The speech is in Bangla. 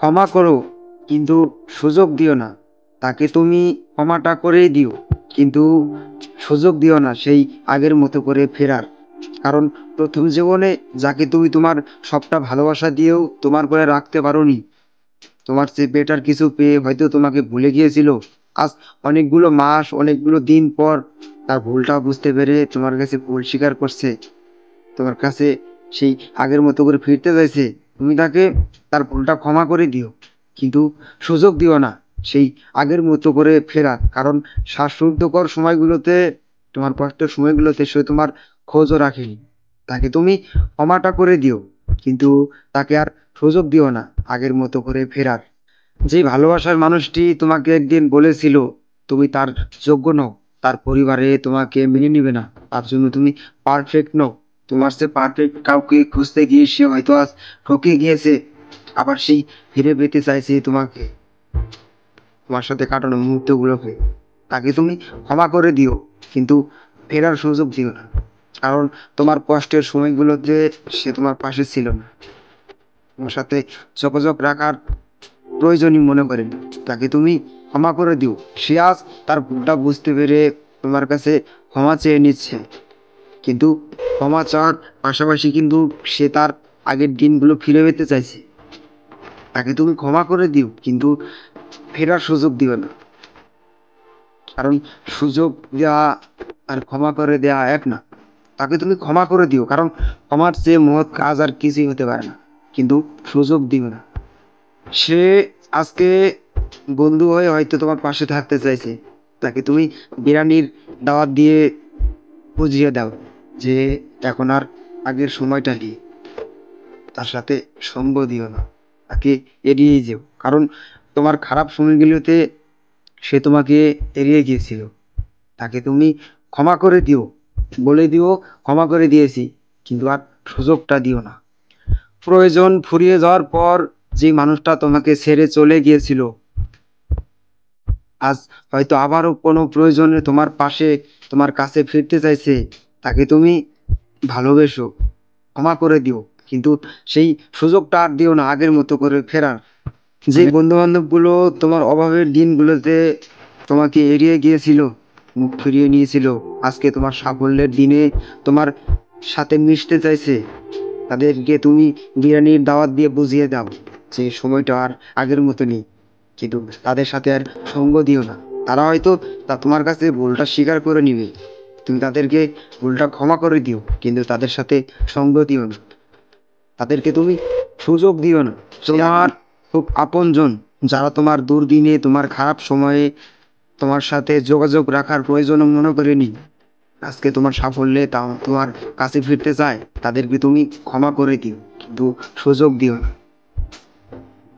ক্ষমা করো কিন্তু সুযোগ দিও না। তাকে তুমি ক্ষমাটা করেই দিও, কিন্তু সুযোগ দিও না সেই আগের মতো করে ফেরার। কারণ প্রথম জীবনে যাকে তুমি তোমার সবটা ভালোবাসা দিয়েও তোমার করে রাখতে পারোনি, তোমার চেয়ে বেটার কিছু পেয়ে হয়তো তোমাকে ভুলে গিয়েছিল। আজ অনেকগুলো মাস, অনেকগুলো দিন পর তার ভুলটা বুঝতে পেরে তোমার কাছে ভুল স্বীকার করছে, তোমার কাছে সেই আগের মতো করে ফিরতে চাইছে। তুমি তাকে তার ভুলটা ক্ষমা করে দিও, কিন্তু সুযোগ দিও না সেই আগের মতো করে ফেরার। কারণ শ্বাসরুদ্ধকর সময়গুলোতে, তোমার কষ্টের সময়গুলোতে সে তোমার খোঁজও রাখেনি। তাকে তুমি ক্ষমাটা করে দিও, কিন্তু তাকে আর সুযোগ দিও না আগের মতো করে ফেরার। যে ভালোবাসার মানুষটি তোমাকে একদিন বলেছিল তুমি তার যোগ্য নও, তার পরিবারে তোমাকে মেনে নিবে না, তার জন্য তুমি পারফেক্ট নও, তোমার সে পারফেক্ট কাউকে খুঁজতে গিয়ে সে হয়তো আজ ঠকে গিয়েছে, আবার সেই ফিরে পেতে চাইছে তোমাকে, তোমার সাথে কাটানো মুহূর্তগুলোকে। তাকে তুমি ক্ষমা করে দিও, কিন্তু ফেরার সুযোগ দিও না। কারণ তোমার কষ্টের সময়গুলোতে সে তোমার পাশে ছিল না, তোমার সাথে যোগাযোগ রাখার প্রয়োজনই মনে করেন। তাকে তুমি ক্ষমা করে দিও। সে আজ তার ভুলটা বুঝতে পেরে তোমার কাছে ক্ষমা চেয়ে নিচ্ছে, কিন্তু ক্ষমা চাওয়ার পাশাপাশি কিন্তু সে তার আগের দিনগুলো ফিরে পেতে চাইছে। তাকে তুমি ক্ষমা করে দিও, কিন্তু ফেরার সুযোগ দিও না। কারণ সুযোগ দেওয়া আর ক্ষমা করে দেওয়া এক না। তাকে তুমি ক্ষমা করে দিও, কারণ ক্ষমার চেয়ে মহৎ কাজ আর কিছুই হতে পারে না, কিন্তু সুযোগ দিও না। সে আজকে বন্ধু হয়ে হয়তো তোমার পাশে থাকতে চাইছে, তাকে তুমি বিরিয়ানির দাওয়াত দিয়ে বুঝিয়ে দাও যে এখন আর আগের সময়টা নেই। তার সাথে সঙ্গ দিও না, তাকে এড়িয়ে যেও। কারণ তোমার খারাপ সময়গুলোতে সে তোমাকে এড়িয়ে গিয়েছিল। তাকে তুমি ক্ষমা করে দিও, বলে দিও ক্ষমা করে দিয়েছি, কিন্তু আর সুযোগটা দিও না। প্রয়োজন ফুরিয়ে যাওয়ার পর যে মানুষটা তোমাকে ছেড়ে চলে গিয়েছিল, আজ হয়তো আবারও কোনো প্রয়োজনে তোমার পাশে, তোমার কাছে ফিরতে চাইছে। তাকে তুমি ভালোবেসো, ক্ষমা করে দিও, কিন্তু সেই সুযোগটা আর দিও না আগের মতো করে ফেরার। যে বন্ধু বান্ধব গুলো তোমার অভাবের দিনগুলোতে তোমাকে এড়িয়ে গিয়েছিল, মুখ ফিরিয়ে নিয়েছিল, আজকে তোমার সাফল্যের দিনে তোমার সাথে মিশতে চাইছে, তাদেরকে তুমি বিরিয়ানির দাওয়াত দিয়ে বুঝিয়ে দাও যে সময়টা আর আগের মতো নেই, কিন্তু তাদের সাথে আর সঙ্গ দিও না। তারা হয়তো তোমার কাছে ভুলটা স্বীকার করে নিবে, তুমি তাদেরকে ভুলটা ক্ষমা করে দিও, কিন্তু তাদের সাথে সঙ্গ দিও না। তাদেরকে তুমি সুযোগ দিও না। তোমার খুব আপনজন, যারা তোমার দুর্দিনে, তোমার খারাপ সময়ে তোমার সাথে যোগাযোগ রাখার প্রয়োজন মনে করেনি, আজকে তোমার সাফল্যে তা তোমার কাছে ফিরতে চায়, তাদেরকে তুমি ক্ষমা করে দিও, কিন্তু সুযোগ দিও না।